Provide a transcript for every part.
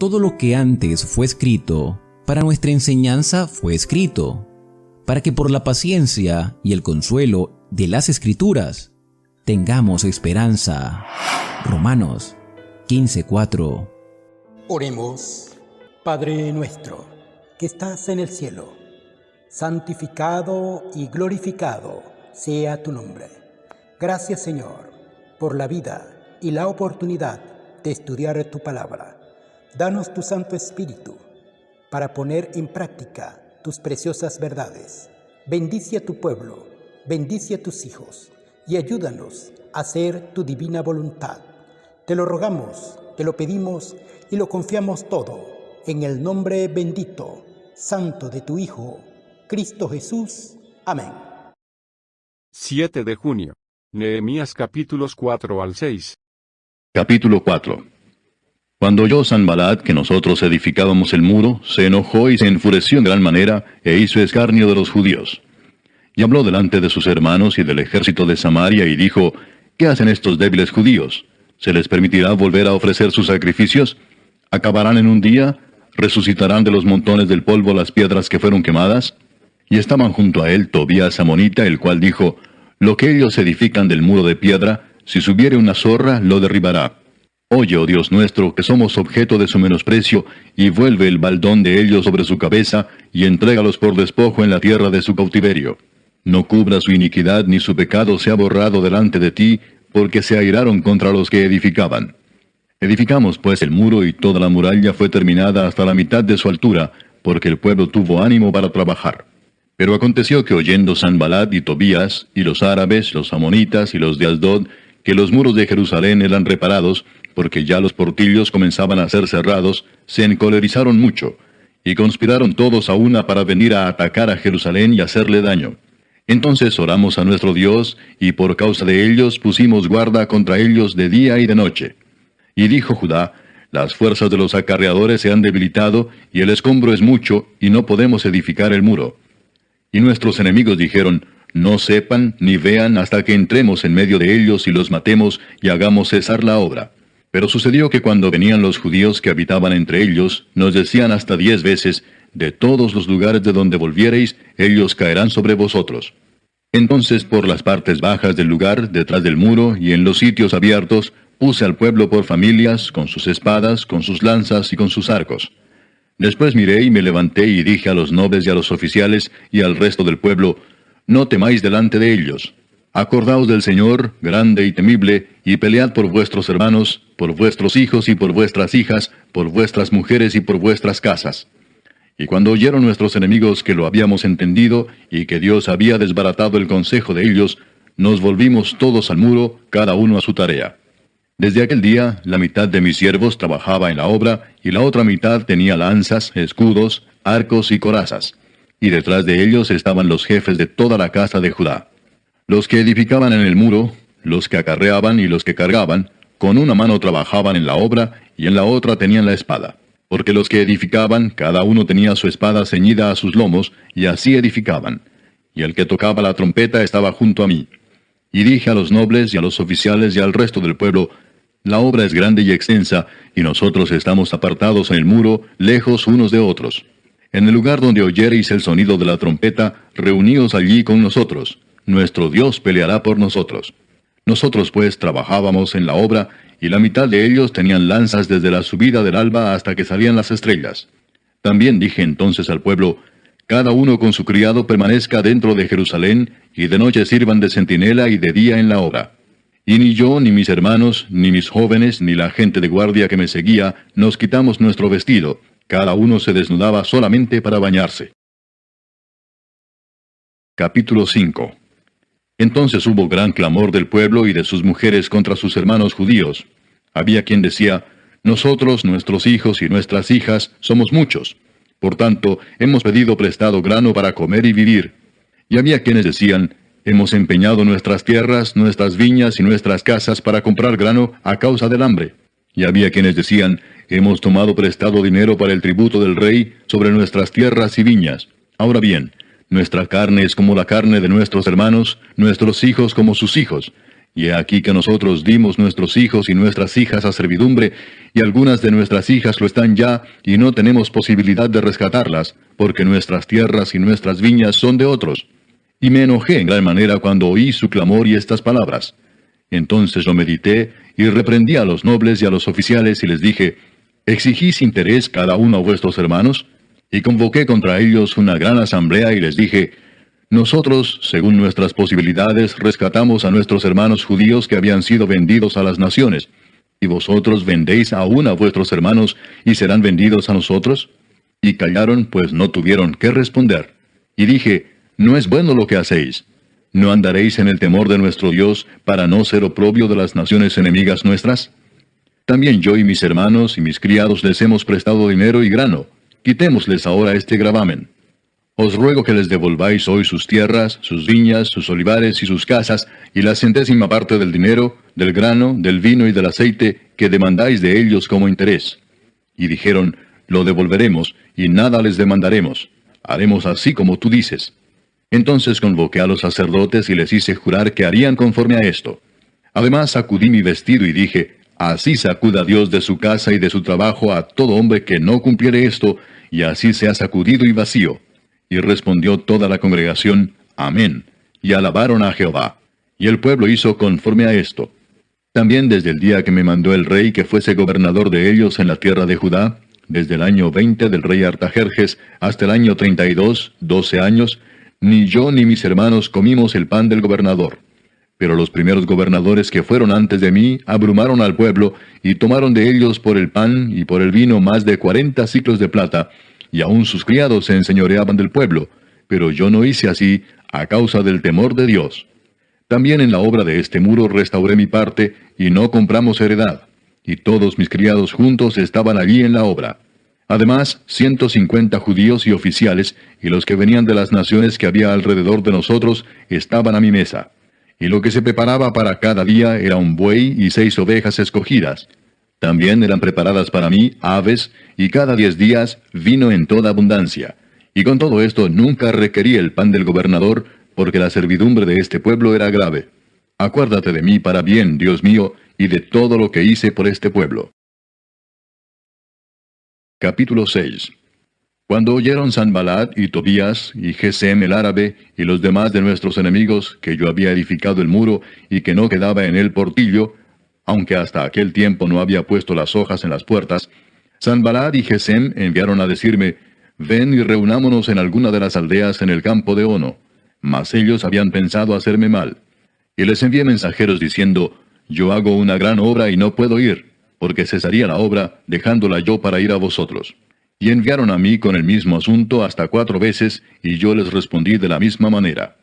todo lo que antes fue escrito, para nuestra enseñanza fue escrito, para que por la paciencia y el consuelo de las Escrituras tengamos esperanza. Romanos 15:4. Oremos. Padre nuestro, que estás en el cielo, santificado y glorificado sea tu nombre. Gracias, Señor, por la vida y la oportunidad de estudiar tu palabra. Danos tu Santo Espíritu para poner en práctica tus preciosas verdades. Bendice a tu pueblo, bendice a tus hijos y ayúdanos a hacer tu divina voluntad. Te lo rogamos, te lo pedimos y lo confiamos todo en el nombre bendito, santo de tu Hijo, Cristo Jesús. Amén. 7 de junio. Nehemías capítulos 4 al 6. Capítulo 4. Cuando oyó Sanbalat que nosotros edificábamos el muro, se enojó y se enfureció en gran manera, e hizo escarnio de los judíos. Y habló delante de sus hermanos y del ejército de Samaria, y dijo: ¿Qué hacen estos débiles judíos? ¿Se les permitirá volver a ofrecer sus sacrificios? ¿Acabarán en un día? ¿Resucitarán de los montones del polvo las piedras que fueron quemadas? Y estaban junto a él Tobías amonita, el cual dijo: Lo que ellos edifican del muro de piedra, si subiere una zorra, lo derribará. Oye, oh Dios nuestro, que somos objeto de su menosprecio, y vuelve el baldón de ellos sobre su cabeza, y entrégalos por despojo en la tierra de su cautiverio. No cubra su iniquidad, ni su pecado sea borrado delante de ti, porque se airaron contra los que edificaban. Edificamos pues el muro, y toda la muralla fue terminada hasta la mitad de su altura, porque el pueblo tuvo ánimo para trabajar. Pero aconteció que oyendo Sanbalat y Tobías, y los árabes, los amonitas y los de Asdod, que los muros de Jerusalén eran reparados, porque ya los portillos comenzaban a ser cerrados, se encolerizaron mucho, y conspiraron todos a una para venir a atacar a Jerusalén y hacerle daño. Entonces oramos a nuestro Dios, y por causa de ellos pusimos guarda contra ellos de día y de noche. Y dijo Judá: Las fuerzas de los acarreadores se han debilitado, y el escombro es mucho, y no podemos edificar el muro. Y nuestros enemigos dijeron: No sepan ni vean hasta que entremos en medio de ellos y los matemos y hagamos cesar la obra. Pero sucedió que cuando venían los judíos que habitaban entre ellos, nos decían hasta 10 veces: De todos los lugares de donde volviereis, ellos caerán sobre vosotros. Entonces por las partes bajas del lugar, detrás del muro y en los sitios abiertos, puse al pueblo por familias, con sus espadas, con sus lanzas y con sus arcos. Después miré y me levanté y dije a los nobles y a los oficiales y al resto del pueblo: No temáis delante de ellos. Acordaos del Señor, grande y temible, y pelead por vuestros hermanos, por vuestros hijos y por vuestras hijas, por vuestras mujeres y por vuestras casas. Y cuando oyeron nuestros enemigos que lo habíamos entendido, y que Dios había desbaratado el consejo de ellos, nos volvimos todos al muro, cada uno a su tarea. Desde aquel día, la mitad de mis siervos trabajaba en la obra, y la otra mitad tenía lanzas, escudos, arcos y corazas. Y detrás de ellos estaban los jefes de toda la casa de Judá. Los que edificaban en el muro, los que acarreaban y los que cargaban, con una mano trabajaban en la obra, y en la otra tenían la espada. Porque los que edificaban, cada uno tenía su espada ceñida a sus lomos, y así edificaban. Y el que tocaba la trompeta estaba junto a mí. Y dije a los nobles y a los oficiales y al resto del pueblo: La obra es grande y extensa, y nosotros estamos apartados en el muro, lejos unos de otros. En el lugar donde oyereis el sonido de la trompeta, reuníos allí con nosotros. Nuestro Dios peleará por nosotros. Nosotros pues trabajábamos en la obra, y la mitad de ellos tenían lanzas desde la subida del alba hasta que salían las estrellas. También dije entonces al pueblo: Cada uno con su criado permanezca dentro de Jerusalén, y de noche sirvan de centinela y de día en la obra. Y ni yo, ni mis hermanos, ni mis jóvenes, ni la gente de guardia que me seguía, nos quitamos nuestro vestido. Cada uno se desnudaba solamente para bañarse. Capítulo 5. Entonces hubo gran clamor del pueblo y de sus mujeres contra sus hermanos judíos. Había quien decía: Nosotros, nuestros hijos y nuestras hijas, somos muchos. Por tanto, hemos pedido prestado grano para comer y vivir. Y había quienes decían: Hemos empeñado nuestras tierras, nuestras viñas y nuestras casas para comprar grano a causa del hambre. Y había quienes decían: Hemos tomado prestado dinero para el tributo del rey sobre nuestras tierras y viñas. Ahora bien, nuestra carne es como la carne de nuestros hermanos, nuestros hijos como sus hijos, Y he aquí que nosotros dimos nuestros hijos y nuestras hijas a servidumbre, y algunas de nuestras hijas lo están ya, y no tenemos posibilidad de rescatarlas, porque nuestras tierras y nuestras viñas son de otros. Y me enojé en gran manera cuando oí su clamor y estas palabras. Entonces lo medité, y reprendí a los nobles y a los oficiales, y les dije, ¿exigís interés cada uno a vuestros hermanos? Y convoqué contra ellos una gran asamblea, y les dije, nosotros, según nuestras posibilidades, rescatamos a nuestros hermanos judíos que habían sido vendidos a las naciones. ¿Y vosotros vendéis aún a vuestros hermanos y serán vendidos a nosotros? Y callaron, pues no tuvieron qué responder. Y dije, no es bueno lo que hacéis. ¿No andaréis en el temor de nuestro Dios para no ser oprobio de las naciones enemigas nuestras? También yo y mis hermanos y mis criados les hemos prestado dinero y grano. Quitémosles ahora este gravamen. Os ruego que les devolváis hoy sus tierras, sus viñas, sus olivares y sus casas, y la centésima parte del dinero, del grano, del vino y del aceite que demandáis de ellos como interés. Y dijeron, lo devolveremos, y nada les demandaremos. Haremos así como tú dices. Entonces convoqué a los sacerdotes y les hice jurar que harían conforme a esto. Además sacudí mi vestido y dije, así sacuda Dios de su casa y de su trabajo a todo hombre que no cumpliere esto, y así sea sacudido y vacío. Y respondió toda la congregación, Amén, y alabaron a Jehová. Y el pueblo hizo conforme a esto. También desde el día que me mandó el rey que fuese gobernador de ellos en la tierra de Judá, desde el año 20 del rey Artajerjes hasta el año 32, 12 años, ni yo ni mis hermanos comimos el pan del gobernador. Pero los primeros gobernadores que fueron antes de mí abrumaron al pueblo, y tomaron de ellos por el pan y por el vino más de 40 siclos de plata, y aun sus criados se enseñoreaban del pueblo, pero yo no hice así a causa del temor de Dios. También en la obra de este muro restauré mi parte, y no compramos heredad, y todos mis criados juntos estaban allí en la obra. Además, 150 judíos y oficiales, y los que venían de las naciones que había alrededor de nosotros, estaban a mi mesa. Y lo que se preparaba para cada día era un buey y 6 ovejas escogidas. También eran preparadas para mí aves, y cada 10 días vino en toda abundancia. Y con todo esto nunca requerí el pan del gobernador, porque la servidumbre de este pueblo era grave. Acuérdate de mí para bien, Dios mío, y de todo lo que hice por este pueblo. Capítulo 6. Cuando oyeron Sanballat y Tobías, y Gesem el árabe, y los demás de nuestros enemigos, que yo había edificado el muro, y que no quedaba en él portillo, aunque hasta aquel tiempo no había puesto las hojas en las puertas, Sanballat y Gesem enviaron a decirme, ven y reunámonos en alguna de las aldeas en el campo de Ono. Mas ellos habían pensado hacerme mal. Y les envié mensajeros diciendo, yo hago una gran obra y no puedo ir, porque cesaría la obra, dejándola yo para ir a vosotros. Y enviaron a mí con el mismo asunto hasta 4 veces, y yo les respondí de la misma manera.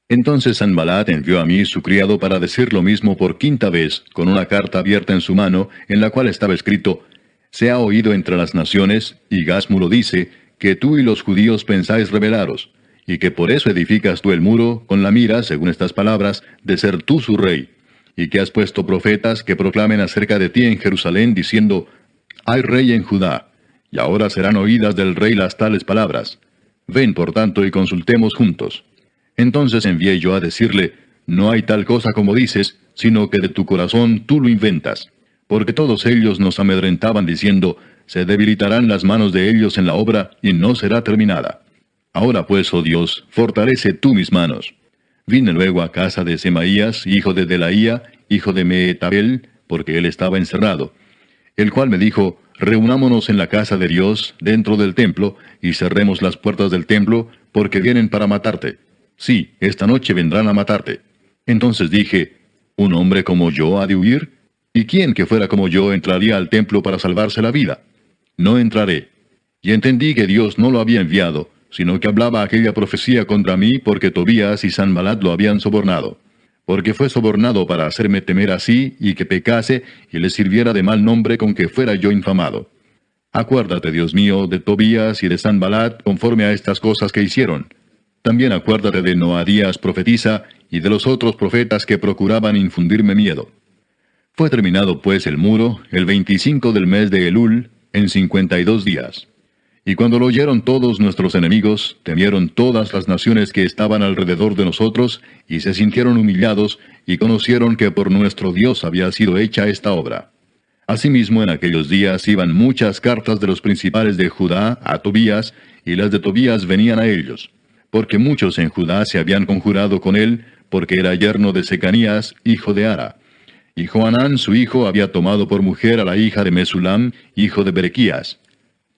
Entonces Sanballat envió a mí su criado para decir lo mismo por 5ª vez, con una carta abierta en su mano, en la cual estaba escrito, se ha oído entre las naciones, y Gasmu lo dice, que tú y los judíos pensáis rebelaros, y que por eso edificas tú el muro, con la mira, según estas palabras, de ser tú su rey, y que has puesto profetas que proclamen acerca de ti en Jerusalén, diciendo, hay rey en Judá, y ahora serán oídas del rey las tales palabras. Ven, por tanto, y consultemos juntos. Entonces envié yo a decirle, no hay tal cosa como dices, sino que de tu corazón tú lo inventas. Porque todos ellos nos amedrentaban diciendo, se debilitarán las manos de ellos en la obra, y no será terminada. Ahora pues, oh Dios, fortalece tú mis manos. Vine luego a casa de Semaías, hijo de Delaía, hijo de Mehetabel, porque él estaba encerrado, el cual me dijo, reunámonos en la casa de Dios, dentro del templo, y cerremos las puertas del templo, porque vienen para matarte. Sí, esta noche vendrán a matarte. Entonces dije, ¿un hombre como yo ha de huir? ¿Y quién que fuera como yo entraría al templo para salvarse la vida? No entraré. Y entendí que Dios no lo había enviado, sino que hablaba aquella profecía contra mí porque Tobías y Sanballat lo habían sobornado. Porque fue sobornado para hacerme temer así, y que pecase, y le sirviera de mal nombre con que fuera yo infamado. Acuérdate, Dios mío, de Tobías y de Sanballat conforme a estas cosas que hicieron. También acuérdate de Noadías profetisa, y de los otros profetas que procuraban infundirme miedo. Fue terminado pues el muro, el 25 del mes de Elul, en 52 días. Y cuando lo oyeron todos nuestros enemigos, temieron todas las naciones que estaban alrededor de nosotros, y se sintieron humillados, y conocieron que por nuestro Dios había sido hecha esta obra. Asimismo, en aquellos días iban muchas cartas de los principales de Judá a Tobías, y las de Tobías venían a ellos. Porque muchos en Judá se habían conjurado con él, porque era yerno de Secanías, hijo de Ara. Y Johanán su hijo había tomado por mujer a la hija de Mesulam, hijo de Berequías.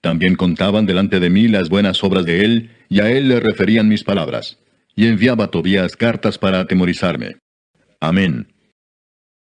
También contaban delante de mí las buenas obras de él, y a él le referían mis palabras. Y enviaba a Tobías cartas para atemorizarme. Amén.